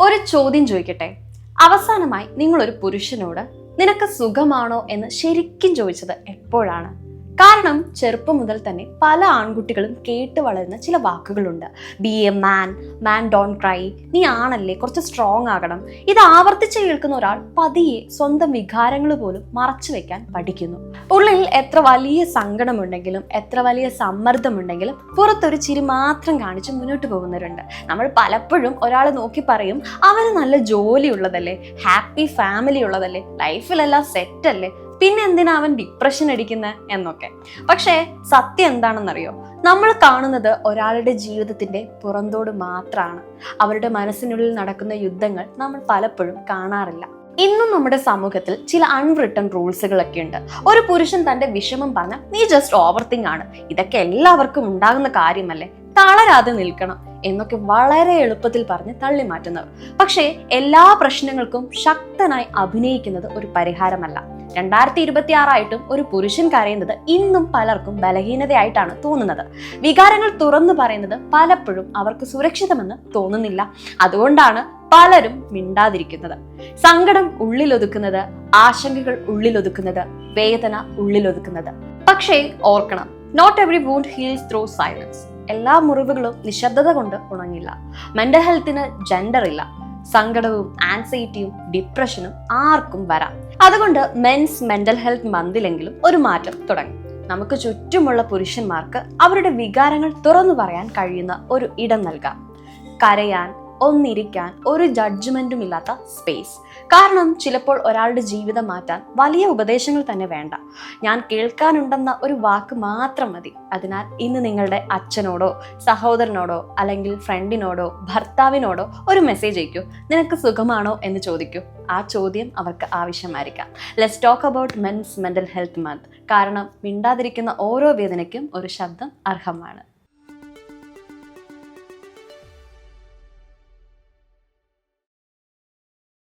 ഒരു ചോദ്യം ചോദിക്കട്ടെ. അവസാനമായി നിങ്ങളൊരു പുരുഷനോട് നിനക്ക് സുഖമാണോ എന്ന് ശരിക്കും ചോദിച്ചത് എപ്പോഴാണ്? കാരണം ചെറുപ്പം മുതൽ തന്നെ പല ആൺകുട്ടികളും കേട്ട് വളരുന്ന ചില വാക്കുകളുണ്ട്. Be a man, man don't cry, നീ ആണല്ലേ, കുറച്ച് സ്ട്രോങ് ആകണം. ഇത് ആവർത്തിച്ച് കേൾക്കുന്ന ഒരാൾ പതിയെ സ്വന്തം വികാരങ്ങൾ പോലും മറച്ചു വെക്കാൻ പഠിക്കുന്നു. ഉള്ളിൽ എത്ര വലിയ സങ്കടമുണ്ടെങ്കിലും എത്ര വലിയ സമ്മർദ്ദമുണ്ടെങ്കിലും പുറത്തൊരു ചിരി മാത്രം കാണിച്ച് മുന്നോട്ട് പോകുന്നവരുണ്ട്. നമ്മൾ പലപ്പോഴും ഒരാളെ നോക്കി പറയും, അവന് നല്ല ജോലി ഉള്ളതല്ലേ, ഹാപ്പി ഫാമിലി ഉള്ളതല്ലേ, ലൈഫിലെല്ലാം സെറ്റല്ലേ, പിന്നെ എന്തിനാ അവൻ ഡിപ്രഷൻ അടിക്കുന്നത് എന്നൊക്കെ. പക്ഷേ സത്യം എന്താണെന്നറിയോ? നമ്മൾ കാണുന്നത് ഒരാളുടെ ജീവിതത്തിന്റെ പുറന്തോട് മാത്രമാണ്. അവരുടെ മനസ്സിനുള്ളിൽ നടക്കുന്ന യുദ്ധങ്ങൾ നമ്മൾ പലപ്പോഴും കാണാറില്ല. ഇന്നും നമ്മുടെ സമൂഹത്തിൽ ചില അൺറിട്ടൺ റൂൾസുകളൊക്കെ ഉണ്ട്. ഒരു പുരുഷൻ തന്റെ വിഷമം പറഞ്ഞാൽ നീ ജസ്റ്റ് ഓവർ തിങ്ക് ആണ്, ഇതൊക്കെ എല്ലാവർക്കും ഉണ്ടാകുന്ന കാര്യമല്ലേ, തളരാതെ നിൽക്കണം എന്നൊക്കെ വളരെ എളുപ്പത്തിൽ പറഞ്ഞ് തള്ളി മാറ്റുന്നവർ. പക്ഷേ എല്ലാ പ്രശ്നങ്ങൾക്കും ശക്തനായി അഭിനയിക്കുന്നത് ഒരു പരിഹാരമല്ല. 2026 ഒരു പുരുഷൻ കരയുന്നത് ഇന്നും പലർക്കും ബലഹീനതയായിട്ടാണ് തോന്നുന്നത്. വികാരങ്ങൾ തുറന്നു പറയുന്നത് പലപ്പോഴും അവർക്ക് സുരക്ഷിതമെന്ന് തോന്നുന്നില്ല. അതുകൊണ്ടാണ് പലരും മിണ്ടാതിരിക്കുന്നത്. സങ്കടം ഉള്ളിലൊതുക്കുന്നത്, ആശങ്കകൾ ഉള്ളിലൊതുക്കുന്നത്, വേദന ഉള്ളിലൊതുക്കുന്നത്. പക്ഷേ ഓർക്കണം, not every wound heals through silence. എല്ലാ മുറിവുകളും നിശബ്ദത കൊണ്ട് ഉണങ്ങില്ല. മെന്റൽ ഹെൽത്തിന് ജെൻഡർ ഇല്ല. സങ്കടവും ആൻസൈറ്റിയും ഡിപ്രഷനും ആർക്കും വരാം. അതുകൊണ്ട് മെൻസ് മെന്റൽ ഹെൽത്ത് മന്തിലെങ്കിലും ഒരു മാറ്റം തുടങ്ങി. നമുക്ക് ചുറ്റുമുള്ള പുരുഷന്മാർക്ക് അവരുടെ വികാരങ്ങൾ തുറന്നു പറയാൻ കഴിയുന്ന ഒരു ഇടം നൽകാം. കരയാൻ, ഒന്നിരിക്കാൻ ഒരു ജഡ്ജ്മെന്റും ഇല്ലാത്ത സ്പേസ്. കാരണം ചിലപ്പോൾ ഒരാളുടെ ജീവിതം മാറ്റാൻ വലിയ ഉപദേശങ്ങൾ തന്നെ വേണ്ട. ഞാൻ കേൾക്കാനുണ്ടെന്ന ഒരു വാക്ക് മാത്രം മതി. അതിനാൽ ഇന്ന് നിങ്ങളുടെ അച്ഛനോടോ സഹോദരനോടോ അല്ലെങ്കിൽ ഫ്രണ്ടിനോടോ ഭർത്താവിനോടോ ഒരു മെസ്സേജ് അയക്കൂ. നിനക്ക് സുഖമാണോ എന്ന് ചോദിക്കൂ. ആ ചോദ്യം അവർക്ക് ആവശ്യമായിരിക്കാം. Let's talk about men's mental health month. കാരണം മിണ്ടാതിരിക്കുന്ന ഓരോ വേദനയ്ക്കും ഒരു ശബ്ദം അർഹമാണ്.